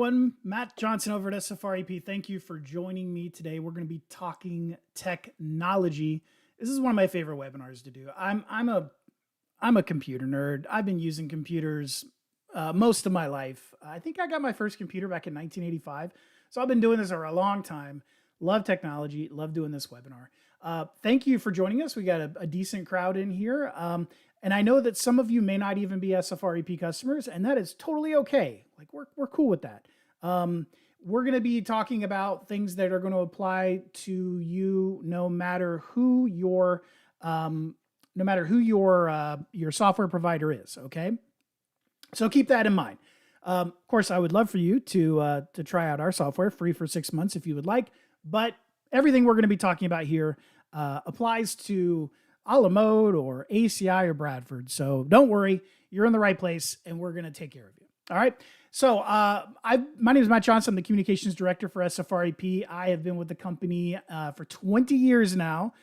everyone. Matt Johnson over at SFR EP. Thank you for joining me today. We're going to be talking technology. This is one of my favorite webinars to do. I'm a computer nerd. I've been using computers most of my life. I think I got my first computer back in 1985. So I've been doing this for a long time. Love technology. Love doing this webinar. Thank you for joining us. We got a decent crowd in here. And I know that some of you may not even be SFR EP customers, and that is totally okay. Like we're cool with that. We're going to be talking about things that are going to apply to you, no matter who your software provider is. Okay, so keep that in mind. Of course, I would love for you to try out our software free for 6 months if you would like. But everything we're going to be talking about here applies to a la mode or ACI or Bradford. So don't worry, you're in the right place and we're going to take care of you. All right. So my name is Matt Johnson. I'm the communications director for SFR EP. I have been with the company for 20 years now.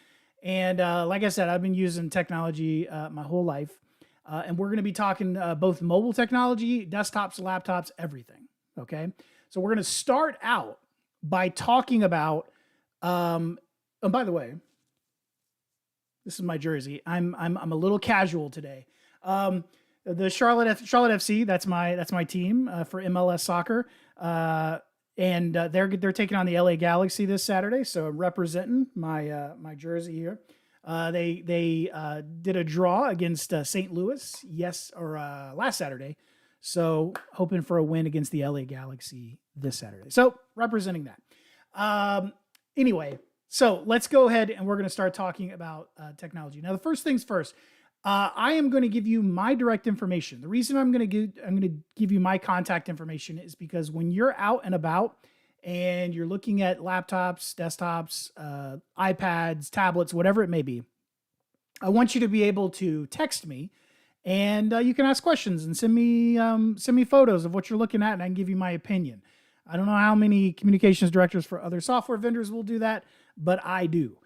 And like I said, I've been using technology my whole life. And we're going to be talking both mobile technology, desktops, laptops, everything. Okay. So we're going to start out by talking about, oh, by the way, this is my jersey. I'm a little casual today. The Charlotte FC, that's my team for MLS soccer. And they're taking on the LA Galaxy this Saturday. So I'm representing my jersey here. They did a draw against St. Louis last Saturday. So hoping for a win against the LA Galaxy this Saturday. So representing that. Anyway, so let's go ahead and we're going to start talking about technology. Now, the first things first, I am going to give you my direct information. The reason I'm going to give you my contact information is because when you're out and about and you're looking at laptops, desktops, iPads, tablets, whatever it may be, I want you to be able to text me and you can ask questions and send me photos of what you're looking at and I can give you my opinion. I don't know how many communications directors for other software vendors will do that, but I do.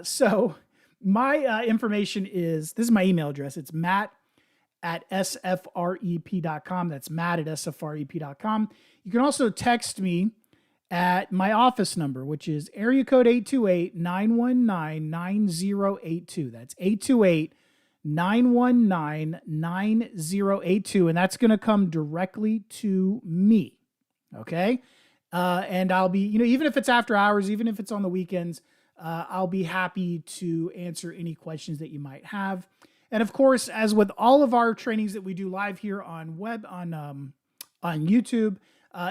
So my information this is my email address. It's matt@sfrep.com. That's matt@sfrep.com. You can also text me at my office number, which is area code 828-919-9082. That's 828-919-9082. And that's going to come directly to me. Okay. And I'll be, even if it's after hours, even if it's on the weekends, I'll be happy to answer any questions that you might have. And of course, as with all of our trainings that we do live here on YouTube,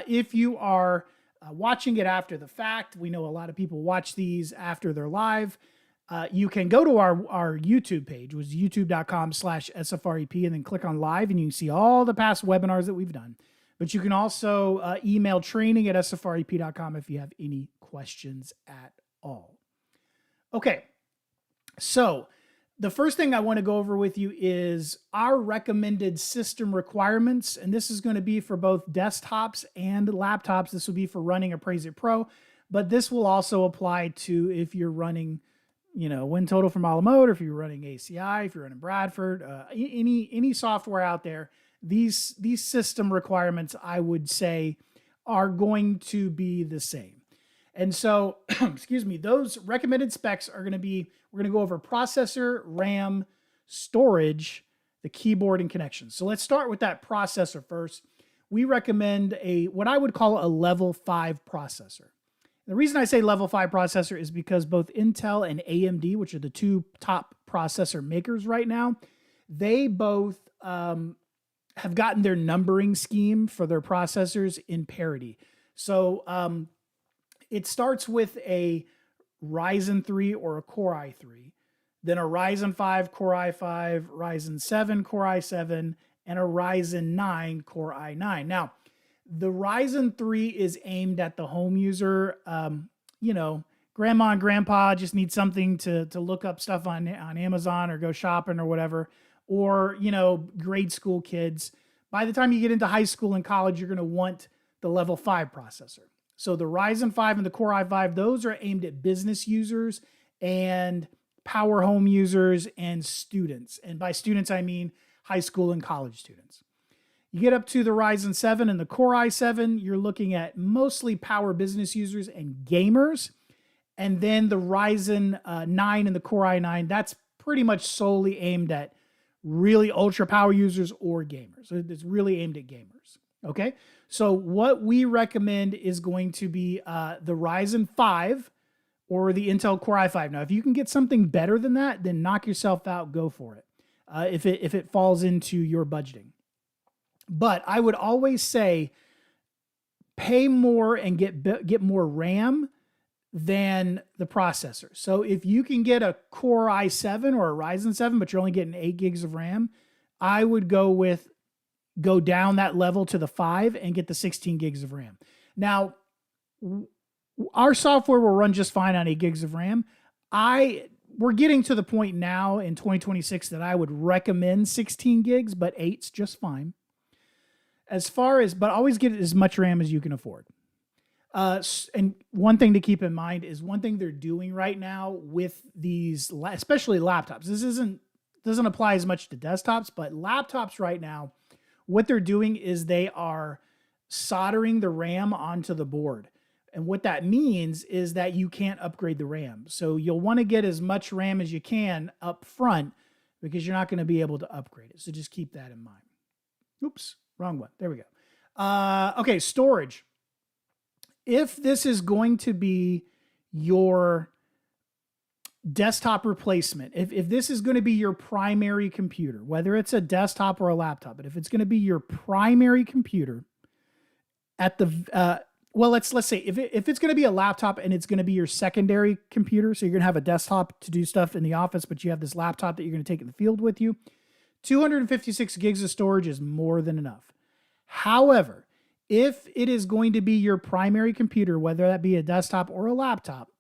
if you are watching it after the fact, we know a lot of people watch these after they're live. You can go to our YouTube page, which is youtube.com/SFREP, and then click on live and you can see all the past webinars that we've done. But you can also email training@sfrep.com if you have any questions at all. Okay, so the first thing I want to go over with you is our recommended system requirements. And this is going to be for both desktops and laptops. This will be for running Appraise-It Pro, but this will also apply to if you're running, WinTotal from a la mode, or if you're running ACI, if you're running Bradford, any software out there. These system requirements, I would say, are going to be the same. And so, excuse me, those recommended specs are going to be, we're going to go over processor, RAM, storage, the keyboard, and connections. So let's start with that processor first. We recommend what I would call a level 5 processor. The reason I say level 5 processor is because both Intel and AMD, which are the two top processor makers right now, they both have gotten their numbering scheme for their processors in parity. So it starts with a Ryzen 3 or a Core i3, then a Ryzen 5, Core i5, Ryzen 7, Core i7, and a Ryzen 9, Core i9. Now, the Ryzen 3 is aimed at the home user. Grandma and grandpa just need something to look up stuff on Amazon or go shopping or whatever. Or, grade school kids. By the time you get into high school and college, you're going to want the level 5 processor. So the Ryzen 5 and the Core i5, those are aimed at business users and power home users and students. And by students, I mean high school and college students. You get up to the Ryzen 7 and the Core i7, you're looking at mostly power business users and gamers. And then the Ryzen 9 and the Core i9, that's pretty much solely aimed at really ultra power users or gamers. So it's really aimed at gamers. Okay. So what we recommend is going to be the Ryzen 5 or the Intel Core i5. Now, if you can get something better than that, then knock yourself out, go for it. If it falls into your budgeting. But I would always say pay more and get more RAM than the processor. So if you can get a Core i7 or a Ryzen 7, but you're only getting 8 gigs of RAM, I would go down that level to the 5 and get the 16 gigs of RAM. Now, our software will run just fine on 8 gigs of RAM. We're getting to the point now in 2026 that I would recommend 16 gigs, but 8's just fine. But always get as much RAM as you can afford. And one thing to keep in mind is one thing they're doing right now with these, especially laptops. This doesn't apply as much to desktops, but laptops right now, what they're doing is they are soldering the RAM onto the board. And what that means is that you can't upgrade the RAM. So you'll want to get as much RAM as you can up front because you're not going to be able to upgrade it. So just keep that in mind. Oops, wrong one. There we go. Okay, storage. If this is going to be your desktop replacement, if this is going to be your primary computer, whether it's a desktop or a laptop, but if it's going to be your primary computer at the, let's say if it's going to be a laptop and it's going to be your secondary computer, so you're going to have a desktop to do stuff in the office, but you have this laptop that you're going to take in the field with you, 256 gigs of storage is more than enough. However, if it is going to be your primary computer, whether that be a desktop or a laptop,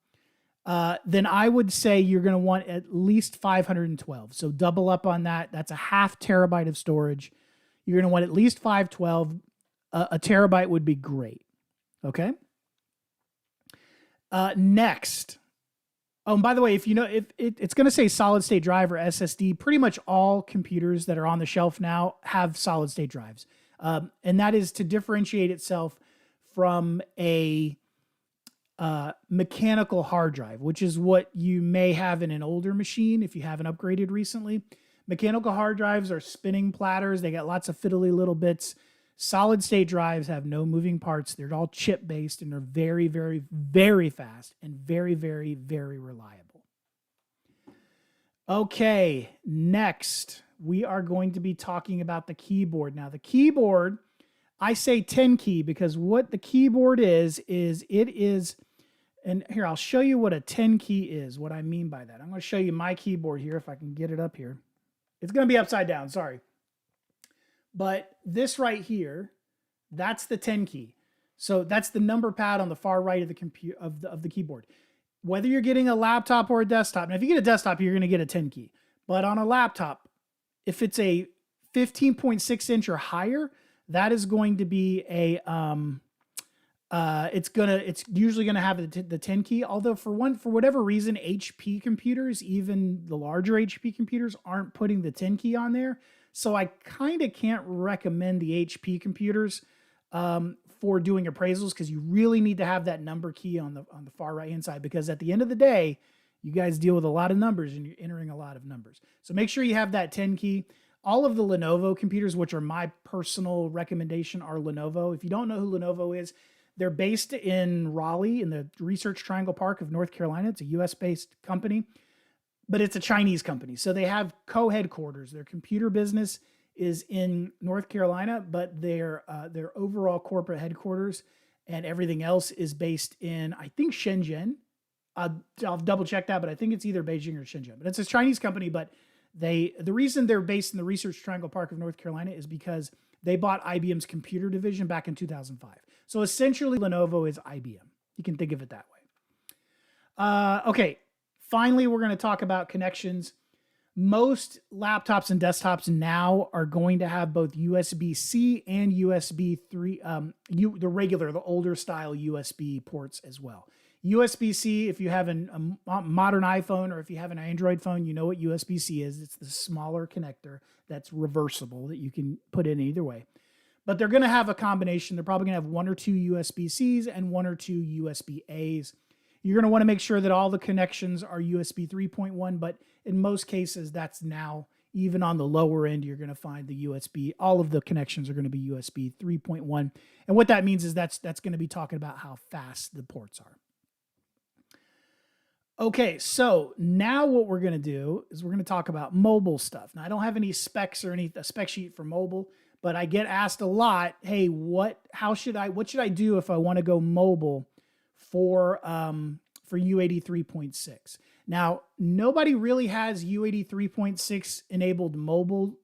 then I would say you're going to want at least 512. So double up on that. That's a ½ terabyte of storage. You're going to want at least 512. A terabyte would be great. Okay. Next. Oh, and by the way, if it's going to say solid state drive or SSD, pretty much all computers that are on the shelf now have solid state drives. And that is to differentiate itself from a mechanical hard drive, which is what you may have in an older machine if you haven't upgraded recently. Mechanical hard drives are spinning platters. They got lots of fiddly little bits. Solid state drives have no moving parts. They're all chip based and they're very, very, very fast and very, very, very reliable. Okay, next we are going to be talking about the keyboard. Now the keyboard, I say 10 key because what the keyboard is and here, I'll show you what a 10 key is, what I mean by that. I'm going to show you my keyboard here if I can get it up here. It's going to be upside down, sorry. But this right here, that's the 10 key. So that's the number pad on the far right of the computer of the keyboard. Whether you're getting a laptop or a desktop, now if you get a desktop, you're going to get a 10 key. But on a laptop, if it's a 15.6 inch or higher, that is going to be a it's usually going to have the 10 key. Although for whatever reason, HP computers, even the larger HP computers, aren't putting the 10 key on there. So I kind of can't recommend the HP computers for doing appraisals because you really need to have that number key on the far right hand side, because at the end of the day, you guys deal with a lot of numbers and you're entering a lot of numbers. So make sure you have that 10 key. All of the Lenovo computers, which are my personal recommendation, are Lenovo. If you don't know who Lenovo is, they're based in Raleigh in the Research Triangle Park of North Carolina. It's a US-based company, but it's a Chinese company. So they have co-headquarters. Their computer business is in North Carolina, but their overall corporate headquarters and everything else is based in, I think, Shenzhen. I'll double check that, but I think it's either Beijing or Shenzhen. But it's a Chinese company, but the reason they're based in the Research Triangle Park of North Carolina is because they bought IBM's computer division back in 2005. So essentially, Lenovo is IBM. You can think of it that way. Okay, finally, we're going to talk about connections. Most laptops and desktops now are going to have both USB-C and USB 3, the older style USB ports as well. USB-C, if you have a modern iPhone or if you have an Android phone, you know what USB-C is. It's the smaller connector that's reversible that you can put in either way. but they're going to have a combination. They're probably going to have 1 or 2 USB-Cs and 1 or 2 USB-As. You're going to want to make sure that all the connections are USB 3.1, but in most cases, that's now, even on the lower end, you're going to find the USB, all of the connections are going to be USB 3.1. And what that means is that's going to be talking about how fast the ports are. Okay, so now what we're going to do is we're going to talk about mobile stuff. Now, I don't have any specs or a spec sheet for mobile, but I get asked a lot, hey, what should I do if I want to go mobile for UAD 3.6? Now, nobody really has UAD 3.6 enabled mobile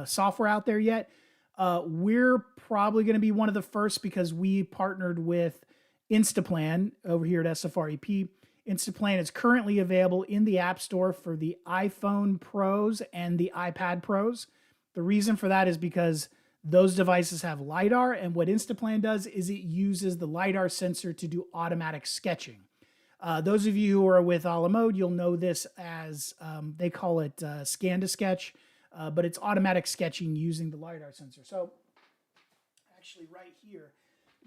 software out there yet. We're probably going to be one of the first because we partnered with Instaplan over here at SFREP. Instaplan is currently available in the App Store for the iPhone Pros and the iPad Pros. The reason for that is because those devices have LiDAR, and what Instaplan does is it uses the LiDAR sensor to do automatic sketching. Those of you who are with a la mode, you'll know this as, they call it scan to sketch, but it's automatic sketching using the LiDAR sensor. So actually right here,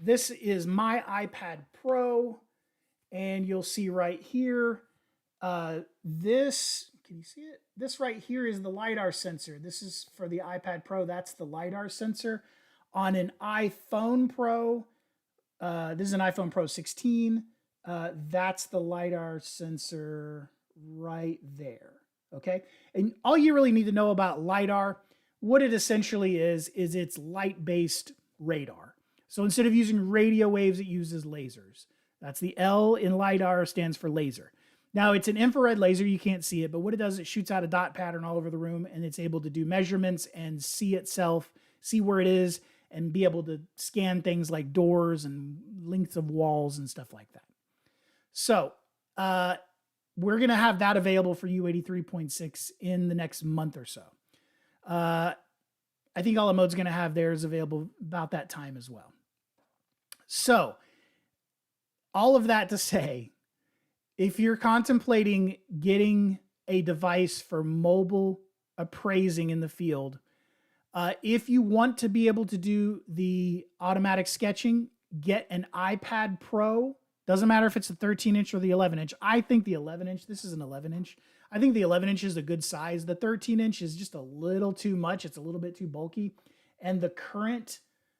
this is my iPad Pro, and you'll see right here, this, can you see it? This right here is the LiDAR sensor. This is for the iPad Pro. That's the LiDAR sensor. On an iPhone Pro, this is an iPhone Pro 16. That's the LiDAR sensor right there. Okay. And all you really need to know about LiDAR, what it essentially is it's light-based radar. So instead of using radio waves, it uses lasers. That's the L in LiDAR, stands for laser. Now, it's an infrared laser. You can't see it, but what it does, it shoots out a dot pattern all over the room, and it's able to do measurements and see itself, see where it is, and be able to scan things like doors and lengths of walls and stuff like that. So we're going to have that available for UAD 3.6 in the next month or so. I think a la mode's going to have theirs available about that time as well. So all of that to say, if you're contemplating getting a device for mobile appraising in the field, if you want to be able to do the automatic sketching, get an iPad Pro. Doesn't matter if it's the 13-inch or the 11-inch. I think the 11-inch, this is an 11-inch. I think the 11-inch is a good size. The 13-inch is just a little too much. It's a little bit too bulky. And the current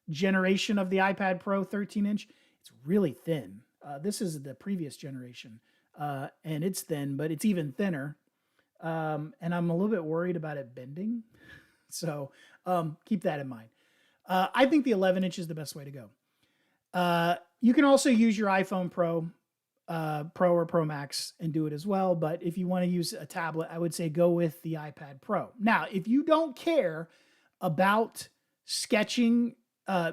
generation of the iPad Pro 13-inch, it's really thin. This is the previous generation. And it's thin, but it's even thinner. And I'm a little bit worried about it bending. So keep that in mind. I think the 11-inch is the best way to go. You can also use your iPhone Pro, Pro or Pro Max and do it as well. But if you want to use a tablet, I would say go with the iPad Pro. Now, if you don't care about sketching,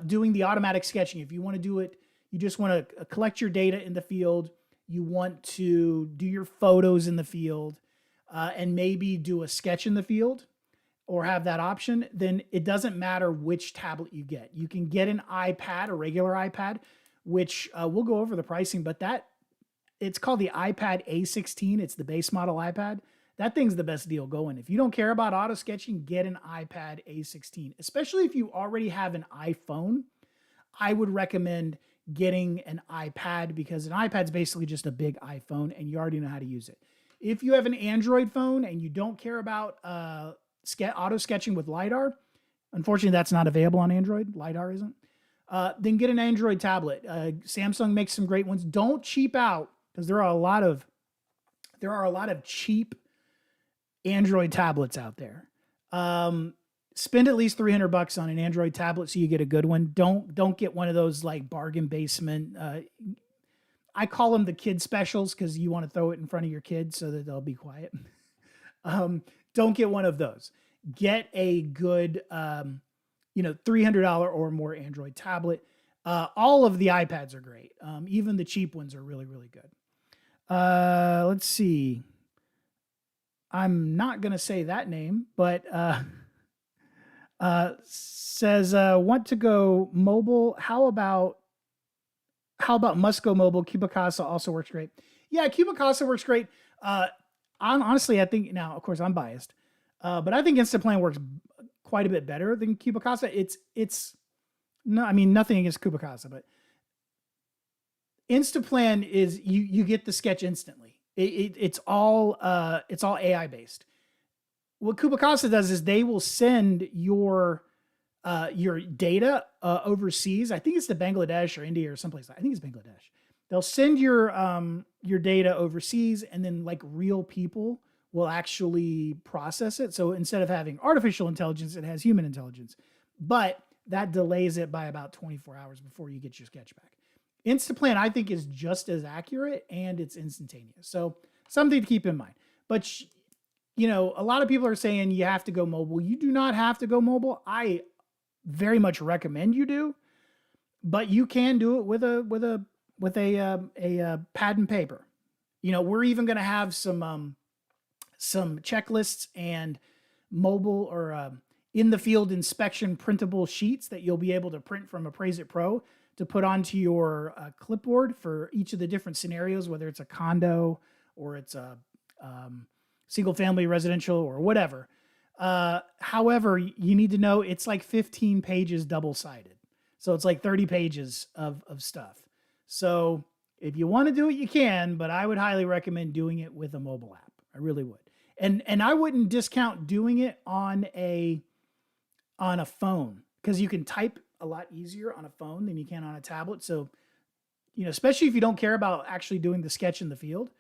doing the automatic sketching, if you want to do it, you just want to collect your data in the field, you want to do your photos in the field, and maybe do a sketch in the field, or have that option, then it doesn't matter which tablet you get. You can get an iPad, a regular iPad, which we'll go over the pricing, but it's called the iPad A16. It's the base model iPad. That thing's the best deal going. If you don't care about auto sketching, get an iPad A16. Especially if you already have an iPhone, I would recommend getting an iPad, because an iPad's basically just a big iPhone and you already know how to use it. If you have an Android phone and you don't care about auto sketching with LiDAR, unfortunately that's not available on Android. LiDAR isn't. Then get an Android tablet. Samsung makes some great ones. Don't cheap out, because there are a lot of cheap Android tablets out there. Spend at least $300 on an Android tablet so you get a good one. Don't get one of those like bargain basement. I call them the kid specials because you want to throw it in front of your kids so that they'll be quiet. Don't get one of those. Get a good, $300 or more Android tablet. All of the iPads are great. Even the cheap ones are really, really good. Let's see. I'm not going to say that name, but says, want to go mobile. How about must go mobile? Cubicasa also works great. Yeah, Cubicasa works great. Honestly, I think, now, of course, I'm biased, but I think Instaplan works quite a bit better than Cubicasa. No, I mean nothing against Kubicasa, but Instaplan is you get the sketch instantly. It's all AI based. What Kubicasa does is they will send your data overseas. I think it's to Bangladesh or India or someplace. I think it's Bangladesh. They'll send your data overseas, and then like real people will actually process it. So instead of having artificial intelligence, it has human intelligence. But that delays it by about 24 hours before you get your sketch back. Instaplan, I think, is just as accurate and it's instantaneous. So something to keep in mind. But a lot of people are saying you have to go mobile. You do not have to go mobile. I very much recommend you do, but you can do it with a pad and paper. We're even going to have some checklists and mobile or in the field inspection printable sheets that you'll be able to print from Appraise-It Pro to put onto your clipboard for each of the different scenarios, whether it's a condo or it's a single family residential or whatever. However, you need to know it's like 15 pages double-sided. So it's like 30 pages of stuff. So if you want to do it, you can, but I would highly recommend doing it with a mobile app. I really would. And I wouldn't discount doing it on a phone, because you can type a lot easier on a phone than you can on a tablet. So, especially if you don't care about actually doing the sketch in the field,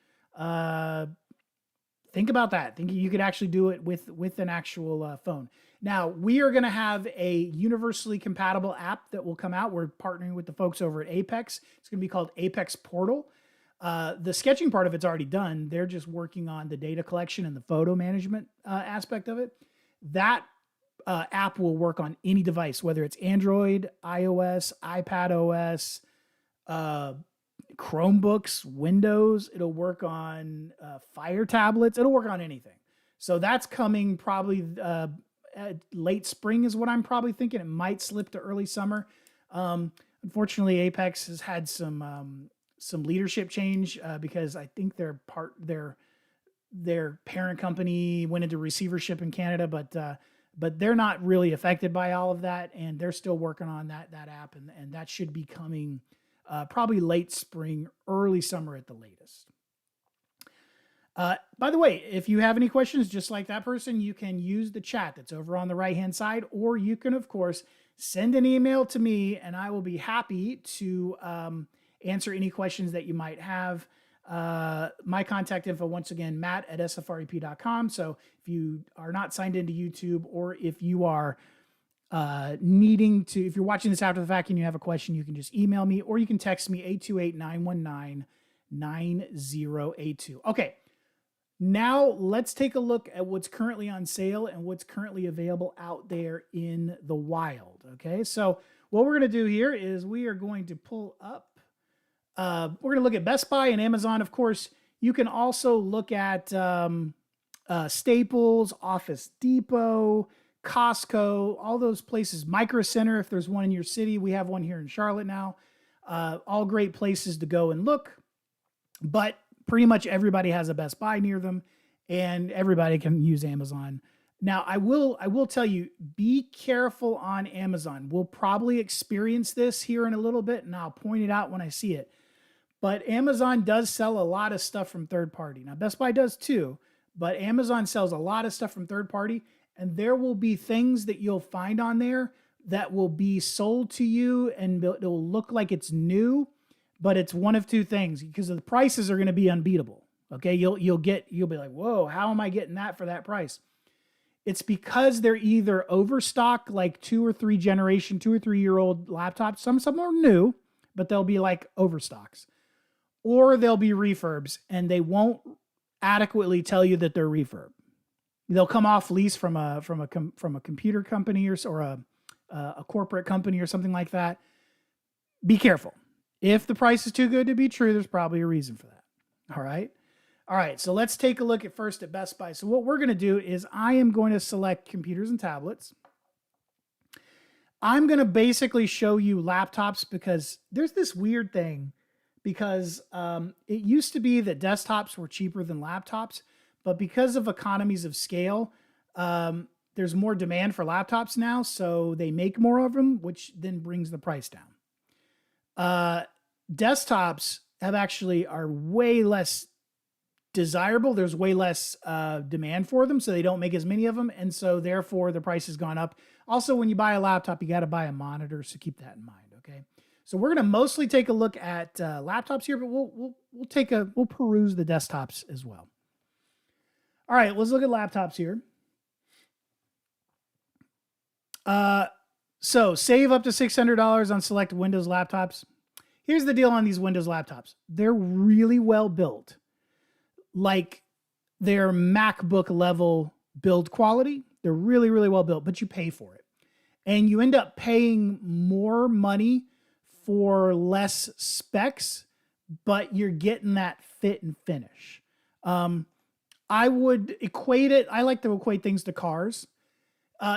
think about that. Think you could actually do it with an actual phone. Now, we are going to have a universally compatible app that will come out. We're partnering with the folks over at Apex. It's going to be called Apex Portal. The sketching part of it's already done. They're just working on the data collection and the photo management aspect of it. That app will work on any device, whether it's Android, iOS, iPad OS, Chromebooks, Windows. It'll work on Fire tablets. It'll work on anything. So that's coming probably late spring is what I'm probably thinking. It might slip to early summer. Unfortunately, Apex has had some leadership change because I think their parent company went into receivership in Canada, but they're not really affected by all of that, and they're still working on that app, and that should be coming probably late spring, early summer at the latest. By the way, if you have any questions, just like that person, you can use the chat that's over on the right-hand side, or you can, of course, send an email to me, and I will be happy to answer any questions that you might have. My contact info, once again, matt@sfrep.com. So if you are not signed into YouTube, or if you are if you're watching this after the fact and you have a question, you can just email me, or you can text me 828-919-9082. Okay. Now let's take a look at what's currently on sale and what's currently available out there in the wild. Okay. So what we're going to do here is we are going to pull up, we're going to look at Best Buy and Amazon. Of course, you can also look at Staples, Office Depot, Costco, all those places, Micro Center, if there's one in your city. We have one here in Charlotte now. All great places to go and look, but pretty much everybody has a Best Buy near them, and everybody can use Amazon. Now, I will tell you, be careful on Amazon. We'll probably experience this here in a little bit, and I'll point it out when I see it. But Amazon does sell a lot of stuff from third party. Now, Best Buy does too, but Amazon sells a lot of stuff from third party, and there will be things that you'll find on there that will be sold to you, and it'll look like it's new, but it's one of two things, because the prices are going to be unbeatable. Okay, you'll be like, whoa, how am I getting that for that price? It's because they're either overstock, like 2 or 3 year old laptops. Some are new, but they'll be like overstocks, or they'll be refurbs, and they won't adequately tell you that they're refurb. They'll come off lease from a computer company or a corporate company or something like that. Be careful. If the price is too good to be true, there's probably a reason for that. All right. So let's take a look at Best Buy. So what we're going to do is I am going to select computers and tablets. I'm going to basically show you laptops, because there's this weird thing, because it used to be that desktops were cheaper than laptops, but because of economies of scale, there's more demand for laptops now, so they make more of them, which then brings the price down. Desktops are way less desirable. There's way less demand for them, so they don't make as many of them, and so therefore the price has gone up. Also, when you buy a laptop, you got to buy a monitor, so keep that in mind. Okay, so we're gonna mostly take a look at laptops here, but we'll peruse the desktops as well. All right, let's look at laptops here. So save up to $600 on select Windows laptops. Here's the deal on these Windows laptops. They're really well built. Like their MacBook level build quality. They're really, really well built, but you pay for it. And you end up paying more money for less specs, but you're getting that fit and finish. I would equate it. I like to equate things to cars.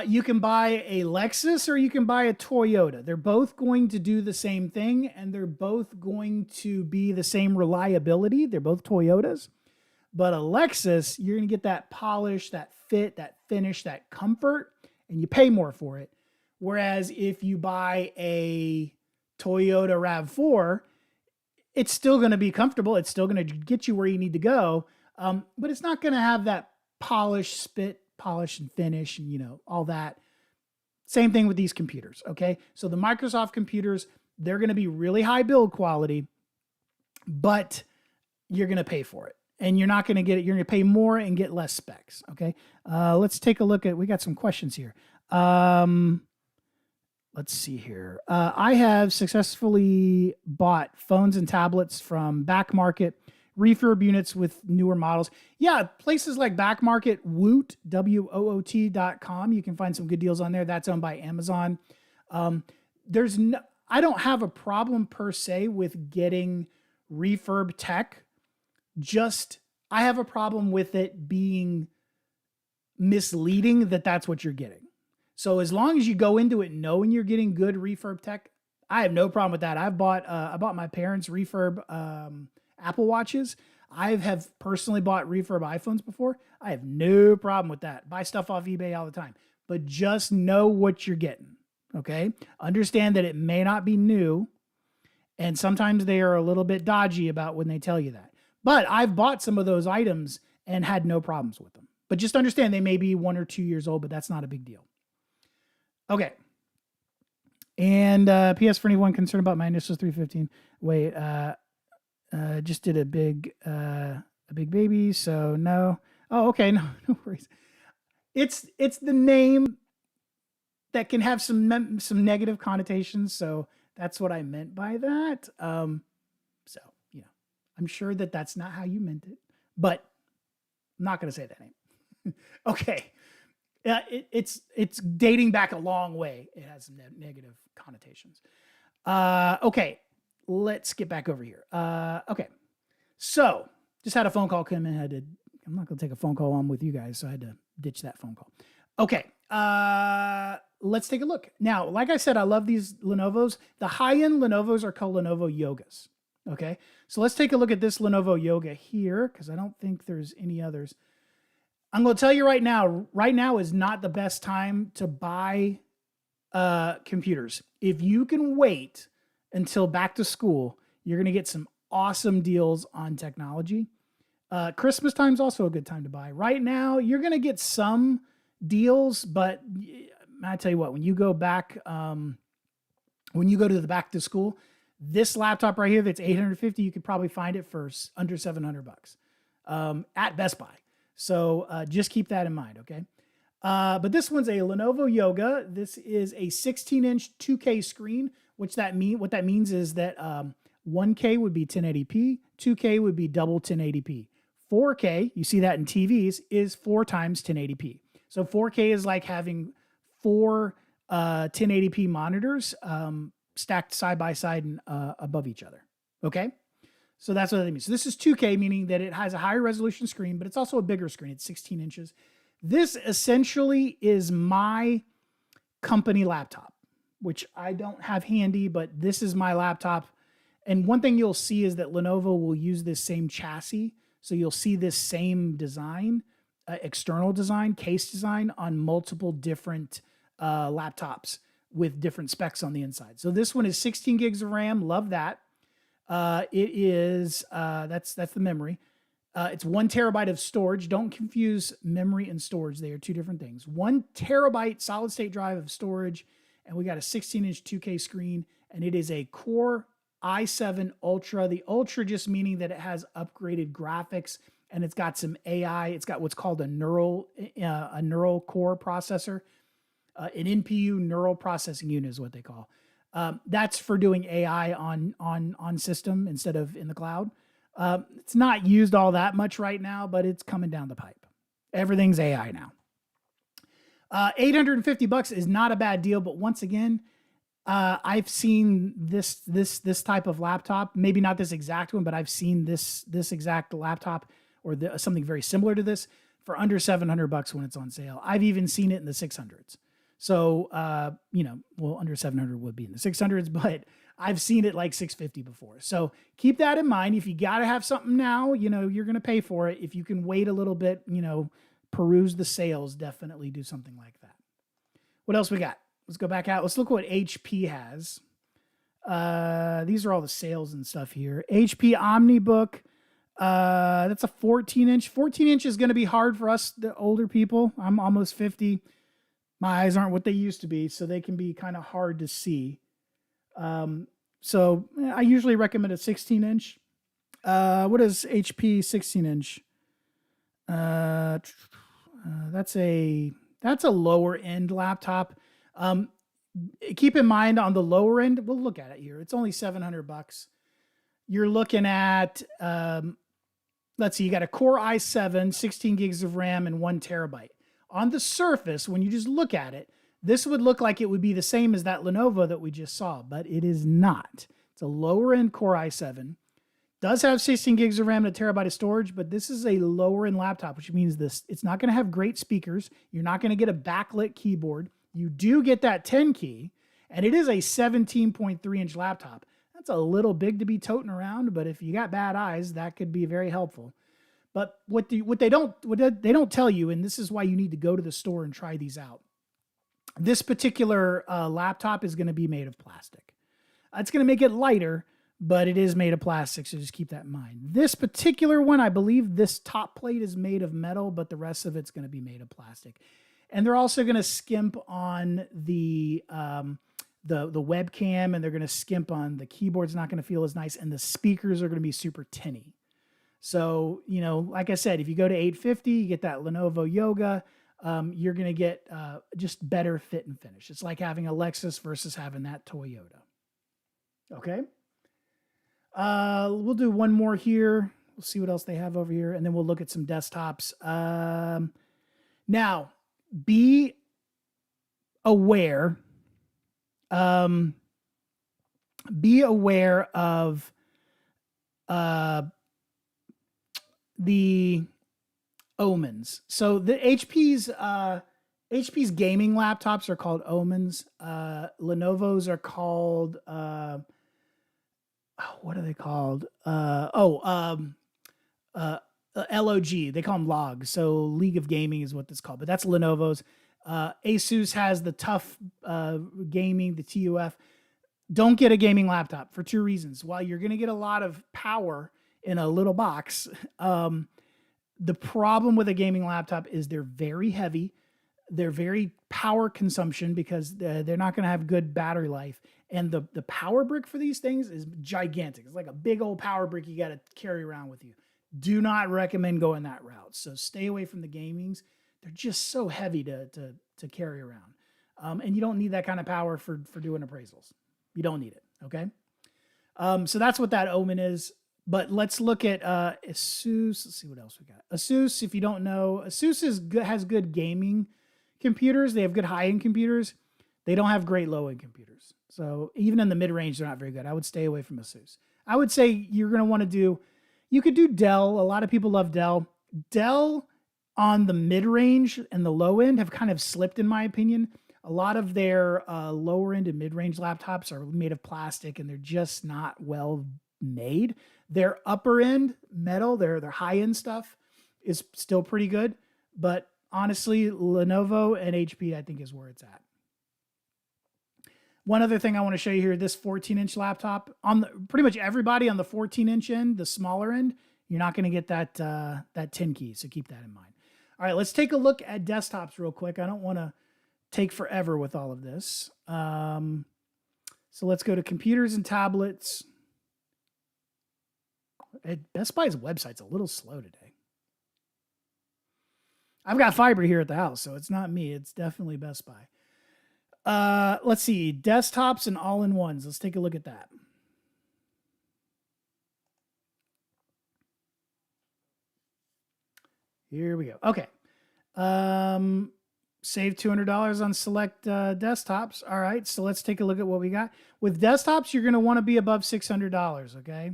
You can buy a Lexus or you can buy a Toyota. They're both going to do the same thing, and they're both going to be the same reliability. They're both Toyotas. But a Lexus, you're going to get that polish, that fit, that finish, that comfort, and you pay more for it. Whereas if you buy a Toyota RAV4, it's still going to be comfortable. It's still going to get you where you need to go. But it's not going to have that polish and finish and, all that. Same thing with these computers. Okay. So the Microsoft computers, they're going to be really high build quality, but you're going to pay for it. And you're not going to get it. You're going to pay more and get less specs. Okay. Let's take a look at, we got some questions here. Let's see here. I have successfully bought phones and tablets from Back Market, refurb units with newer models. Yeah, places like Back Market, Woot, WOOT.com. You can find some good deals on there. That's owned by Amazon. I don't have a problem per se with getting refurb tech. Just, I have a problem with it being misleading that that's what you're getting. So as long as you go into it knowing you're getting good refurb tech, I have no problem with that. I bought my parents' refurb Apple Watches. I have personally bought refurb iPhones before. I have no problem with that. Buy stuff off eBay all the time. But just know what you're getting, okay? Understand that it may not be new, and sometimes they are a little bit dodgy about when they tell you that. But I've bought some of those items and had no problems with them. But just understand they may be 1 or 2 years old, but that's not a big deal. Okay. And PS for anyone concerned about my initials 315. Wait, just did a big baby, so no. Oh, okay, no worries. It's the name that can have some negative connotations, so that's what I meant by that. So I'm sure that that's not how you meant it, but I'm not going to say that name. Okay. It's dating back a long way. It has some negative connotations. Okay. Let's get back over here. Okay. So just had a phone call come in. I'm not going to take a phone call on with you guys, so I had to ditch that phone call. Okay. Let's take a look. Now, like I said, I love these Lenovo's. The high-end Lenovo's are called Lenovo Yogas. Okay. So let's take a look at this Lenovo Yoga here, because I don't think there's any others. I'm going to tell you right now is not the best time to buy computers. If you can wait until back to school, you're going to get some awesome deals on technology. Christmas time's also a good time to buy. Right now, you're going to get some deals, but I tell you what, when you go back, when you go to the back to school, this laptop right here that's $850, you could probably find it for under $700 at Best Buy. So just keep that in mind, okay? But this one's a Lenovo Yoga. This is a 16-inch 2K screen, what that means is that 1K would be 1080p, 2K would be double 1080p. 4K, you see that in TVs, is 4 times 1080p. So 4K is like having 4 1080p monitors stacked side by side and above each other, okay? So that's what that means. So this is 2K, meaning that it has a higher resolution screen, but it's also a bigger screen. It's 16 inches. This essentially is my company laptop, which I don't have handy, but this is my laptop. And one thing you'll see is that Lenovo will use this same chassis. So you'll see this same design external design, case design on multiple different laptops with different specs on the inside. So this one is 16 gigs of RAM. Love that. It is that's the memory. It's 1 terabyte of storage. Don't confuse memory and storage. They are two different things. 1 terabyte solid state drive of storage, and we got a 16-inch 2K screen, and it is a Core i7 Ultra. The Ultra just meaning that it has upgraded graphics and it's got some AI. It's got what's called a neural core processor. An NPU, neural processing unit is what they call. That's for doing AI on system instead of in the cloud. It's not used all that much right now, but it's coming down the pipe. Everything's AI now. $850 is not a bad deal, but once again, I've seen this type of laptop. Maybe not this exact one, but I've seen this exact laptop or something very similar to this for under $700 when it's on sale. I've even seen it in the 600s. So, under 700 would be in the 600s, but I've seen it like 650 before. So keep that in mind. If you got to have something now, you're going to pay for it. If you can wait a little bit, peruse the sales, definitely do something like that. What else we got? Let's go back out. Let's look at what HP has. These are all the sales and stuff here. HP OmniBook. That's a 14-inch. 14-inch is going to be hard for us, the older people. I'm almost 50. My eyes aren't what they used to be, so they can be kind of hard to see. So I usually recommend a 16-inch. What is HP 16-inch? That's a lower end laptop. Keep in mind on the lower end, we'll look at it here. It's only $700. You're looking at, let's see, you got a Core i7, 16 gigs of RAM, and 1 terabyte. On the surface, when you just look at it, this would look like it would be the same as that Lenovo that we just saw, but it is not. It's a lower end Core i7. Does have 16 gigs of RAM and a terabyte of storage, but this is a lower end laptop, which means it's not going to have great speakers. You're not going to get a backlit keyboard. You do get that 10 key, and it is a 17.3 inch laptop. That's a little big to be toting around, but if you got bad eyes, that could be very helpful. But what they don't tell you, and this is why you need to go to the store and try these out. This particular laptop is going to be made of plastic. It's going to make it lighter, but it is made of plastic, so just keep that in mind. This particular one, I believe this top plate is made of metal, but the rest of it's going to be made of plastic. And they're also going to skimp on the webcam, and they're going to skimp on the keyboard's not going to feel as nice, and the speakers are going to be super tinny. So, like I said, if you go to 850, you get that Lenovo Yoga. You're going to get just better fit and finish. It's like having a Lexus versus having that Toyota. Okay. We'll do one more here. We'll see what else they have over here, and then we'll look at some desktops. Now, be aware. Be aware of the Omens. So the HP's gaming laptops are called Omens. Lenovo's are called what are they called? LOG. They call them logs. So League of Gaming is what it's called, but that's Lenovo's. Asus has the TUF gaming, the TUF. Don't get a gaming laptop for two reasons. While you're going to get a lot of power in a little box, the problem with a gaming laptop is they're very heavy. They're very power consumption because they're not going to have good battery life. And the power brick for these things is gigantic. It's like a big old power brick you got to carry around with you. Do not recommend going that route. So stay away from the gamings. They're just so heavy to carry around. And you don't need that kind of power for doing appraisals. You don't need it, okay? So that's what that Omen is. But let's look at Asus. Let's see what else we got. Asus, if you don't know, Asus has good gaming computers. They have good high-end computers. They don't have great low-end computers. So even in the mid-range, they're not very good. I would stay away from Asus. I would say you're going to want to you could do Dell. A lot of people love Dell. Dell on the mid-range and the low end have kind of slipped, in my opinion. A lot of their lower end and mid-range laptops are made of plastic, and they're just not well made. Their upper end metal, their high end stuff is still pretty good, But honestly, Lenovo and HP, I think, is where it's at. One other thing I want to show you here, this 14-inch laptop, pretty much everybody on the 14-inch end, the smaller end, you're not going to get that 10 key, so keep that in mind. All right, let's take a look at desktops real quick. I don't want to take forever with all of this. So let's go to computers and tablets. Best Buy's website's a little slow today. I've got fiber here at the house, so it's not me. It's definitely Best Buy. Let's see, desktops and all-in-ones. Let's take a look at that. Here we go. Okay. Save $200 on select desktops. All right, so let's take a look at what we got. With desktops, you're going to want to be above $600, okay?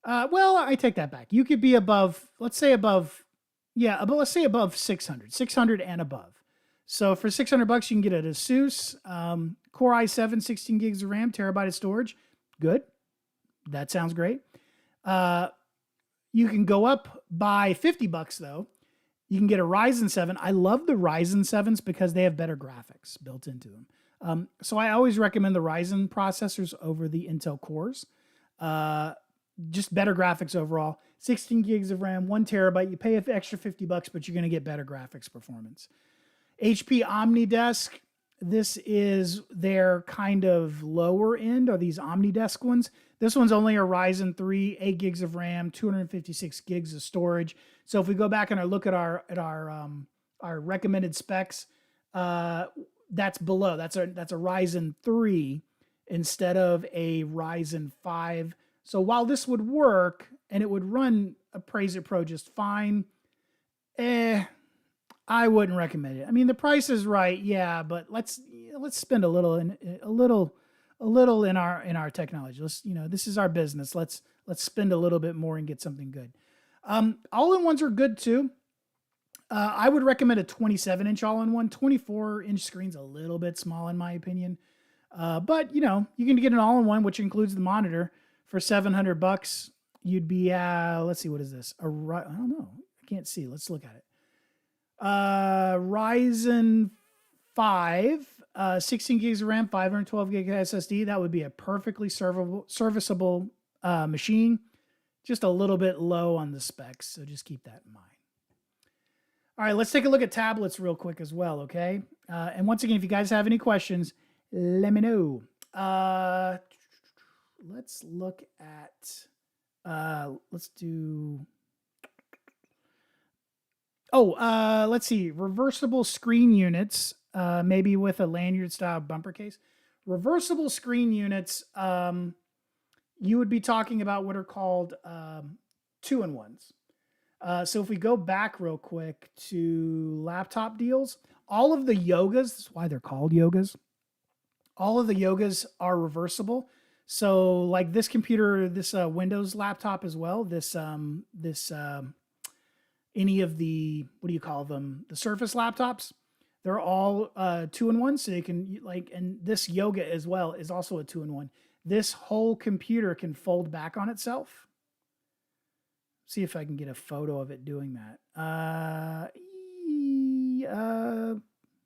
Well, I take that back. You could be above, let's say above 600, 600 and above. So for $600, you can get an Asus Core i7, 16 gigs of RAM, terabyte of storage. Good. That sounds great. You can go up by $50 though. You can get a Ryzen 7. I love the Ryzen 7s because they have better graphics built into them. So I always recommend the Ryzen processors over the Intel cores. Just better graphics overall. 16 gigs of RAM, 1 terabyte. You pay an extra $50, but you're going to get better graphics performance. HP OmniDesk. This is their kind of lower end, or these OmniDesk ones. This one's only a Ryzen 3, 8 gigs of RAM, 256 gigs of storage. So if we go back and look at our recommended specs, that's below. That's a Ryzen 3 instead of a Ryzen 5. So while this would work and it would run Appraiser Pro just fine, I wouldn't recommend it. I mean, the price is right, yeah, but let's spend a little in our technology. This is our business. Let's spend a little bit more and get something good. All-in-ones are good too. I would recommend a 27-inch all-in-one. 24-inch screen's a little bit small in my opinion. But you can get an all-in-one, which includes the monitor, for $700. You'd be let's see, what is this? I don't know. I can't see. Let's look at it. Ryzen 5, 16 gigs of RAM, 512 gig SSD. That would be a perfectly serviceable machine. Just a little bit low on the specs, so just keep that in mind. All right, let's take a look at tablets real quick as well, okay? And once again, if you guys have any questions, let me know. Let's look at, let's do... let's see. Reversible screen units, maybe with a lanyard style bumper case. Reversible screen units, you would be talking about what are called 2-in-1s. So if we go back real quick to laptop deals, all of the Yogas, that's why they're called Yogas, all of the Yogas are reversible. So like this computer, this Windows laptop as well, any of the, what do you call them? The Surface laptops, they're all 2-in-1. So they can and this Yoga as well is also a 2-in-1. This whole computer can fold back on itself. See if I can get a photo of it doing that.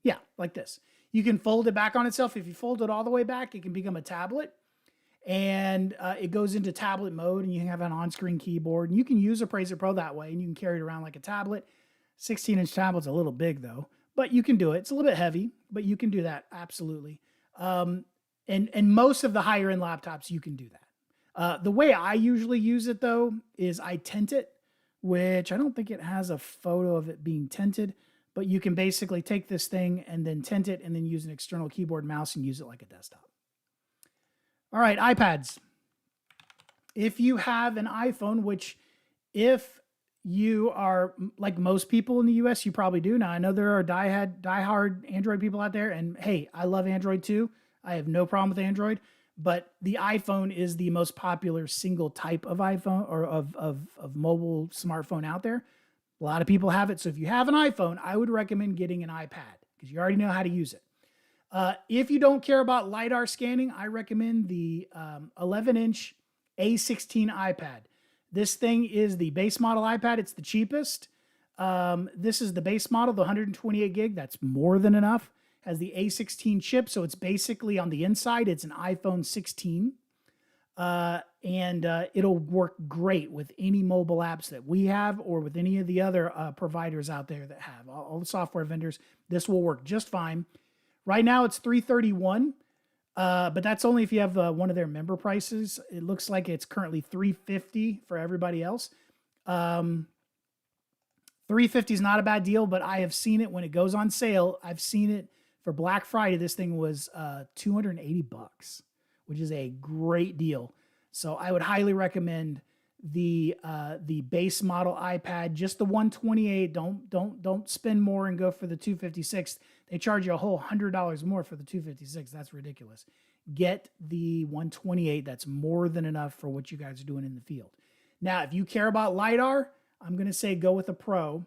Yeah, like this. You can fold it back on itself. If you fold it all the way back, it can become a tablet. And it goes into tablet mode, and you can have an on-screen keyboard. And you can use Appraiser Pro that way, and you can carry it around like a tablet. 16-inch tablet's a little big, though. But you can do it. It's a little bit heavy, but you can do that, absolutely. And most of the higher-end laptops, you can do that. The way I usually use it, though, is I tint it, which I don't think it has a photo of it being tinted. But you can basically take this thing and then tint it and then use an external keyboard and mouse and use it like a desktop. All right, iPads. If you have an iPhone, which if you are like most people in the US, you probably do. Now, I know there are diehard Android people out there, and hey, I love Android too. I have no problem with Android, but the iPhone is the most popular single type of iPhone or of mobile smartphone out there. A lot of people have it. So if you have an iPhone, I would recommend getting an iPad because you already know how to use it. If you don't care about LiDAR scanning, I recommend the 11-inch A16 iPad. This thing is the base model iPad. It's the cheapest. This is the base model, the 128 gig. That's more than enough. Has the A16 chip, so it's basically on the inside, it's an iPhone 16. And it'll work great with any mobile apps that we have or with any of the other providers out there that have all the software vendors. This will work just fine. Right now it's $331, but that's only if you have one of their member prices. It looks like it's currently $350 for everybody else. $350 is not a bad deal, but I have seen it when it goes on sale. I've seen it for Black Friday. This thing was $280, which is a great deal. So I would highly recommend the base model iPad, just the 128. Don't spend more and go for the 256. They charge you a whole $100 more for the 256. That's ridiculous. Get the 128. That's more than enough for what you guys are doing in the field. Now, if you care about LiDAR, I'm going to say go with a Pro.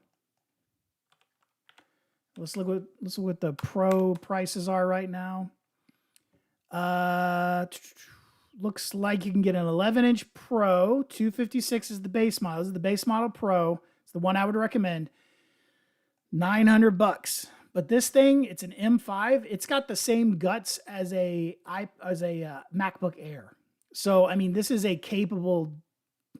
Let's look what the Pro prices are right now. Looks like you can get an 11-inch Pro. 256 is the base model. This is the base model Pro. It's the one I would recommend. $900. But this thing, it's an M5. It's got the same guts as a MacBook Air. So, I mean, this is a capable,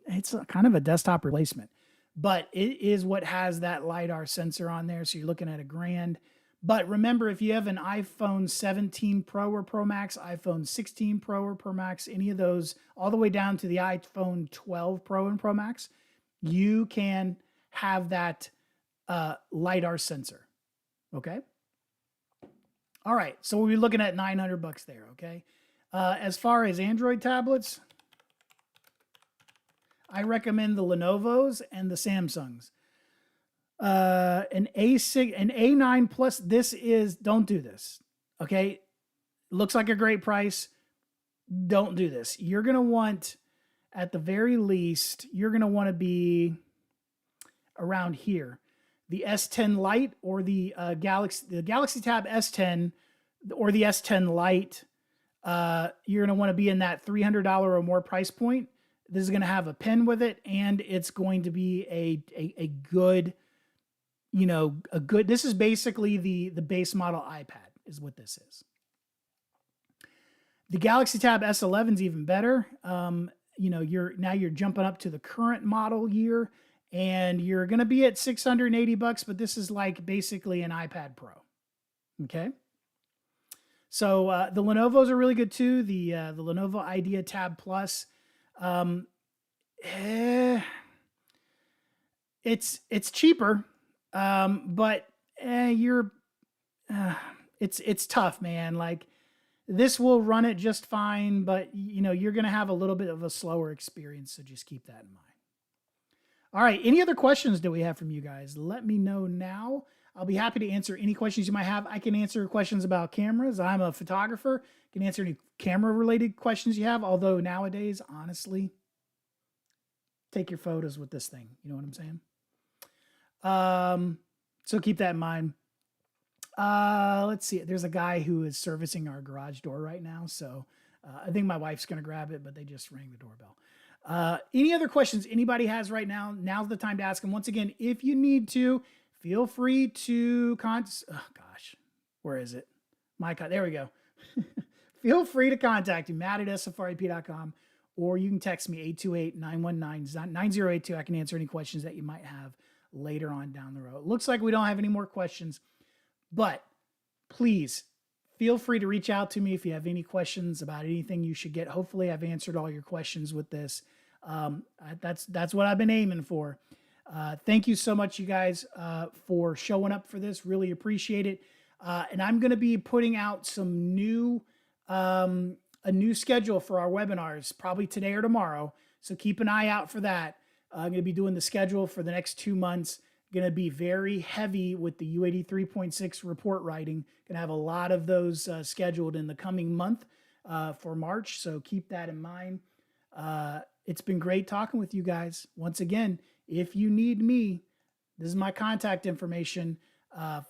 it's kind of a desktop replacement. But it is what has that LiDAR sensor on there. So you're looking at $1,000. But remember, if you have an iPhone 17 Pro or Pro Max, iPhone 16 Pro or Pro Max, any of those, all the way down to the iPhone 12 Pro and Pro Max, you can have that LiDAR sensor. Okay? All right, so we'll be looking at $900 there, okay? As far as Android tablets, I recommend the Lenovo's and the Samsungs. An A6, an A9 Plus, don't do this. Okay. Looks like a great price. Don't do this. You're going to want, at the very least, you're going to want to be around here. The S10 Lite or the Galaxy Tab S10 or the S10 Lite. You're going to want to be in that $300 or more price point. This is going to have a pen with it, and it's going to be a good, this is basically the base model iPad is what this is. The Galaxy Tab S11 is even better. You're jumping up to the current model year, and you're going to be at $680, but this is like basically an iPad Pro. Okay. So the Lenovo's are really good too. The Lenovo Idea Tab Plus, it's cheaper. But it's tough, man. Like, this will run it just fine, but you're going to have a little bit of a slower experience. So just keep that in mind. All right. Any other questions do we have from you guys? Let me know now. I'll be happy to answer any questions you might have. I can answer questions about cameras. I'm a photographer. I can answer any camera related questions you have. Although nowadays, honestly, take your photos with this thing. You know what I'm saying? So keep that in mind. Let's see. There's a guy who is servicing our garage door right now. So I think my wife's going to grab it, but they just rang the doorbell. Any other questions anybody has right now? Now's the time to ask them. Once again, if you need to, feel free to where is it? There we go. Feel free to contact me, matt@sfarip.com, or you can text me 828-919-9082. I can answer any questions that you might have later on down the road. Looks like we don't have any more questions, but please feel free to reach out to me if you have any questions about anything you should get. Hopefully I've answered all your questions with this. That's what I've been aiming for. Thank you so much, you guys, for showing up for this. Really appreciate it. And I'm going to be putting out some a new schedule for our webinars, probably today or tomorrow. So keep an eye out for that. I'm going to be doing the schedule for the next 2 months. Going to be very heavy with the U83.6 report writing. Going to have a lot of those scheduled in the coming month for March. So keep that in mind. It's been great talking with you guys. Once again, if you need me, this is my contact information.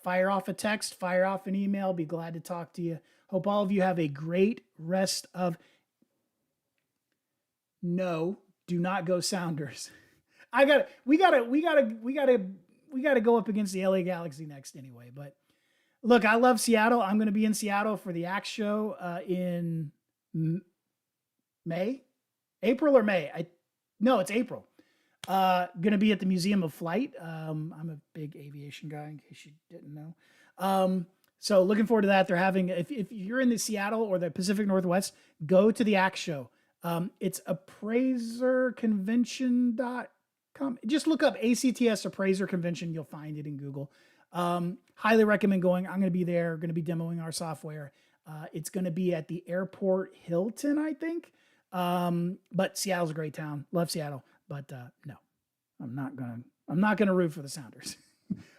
Fire off a text, fire off an email. Be glad to talk to you. Hope all of you have a great rest of. No, do not go Sounders. We gotta we got to go up against the LA Galaxy next anyway. But look, I love Seattle. I'm going to be in Seattle for the Axe show in May, April or May. No, it's April. Going to be at the Museum of Flight. I'm a big aviation guy, in case you didn't know. So looking forward to that. They're having, if you're in the Seattle or the Pacific Northwest, go to the Axe show. It's appraiserconvention.com. Just look up ACTS Appraiser Convention. You'll find it in Google. Highly recommend going. I'm going to be there. Going to be demoing our software. It's going to be at the Airport Hilton, I think. But Seattle's a great town. Love Seattle. But no, I'm not gonna root for the Sounders.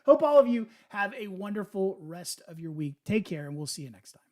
Hope all of you have a wonderful rest of your week. Take care, and we'll see you next time.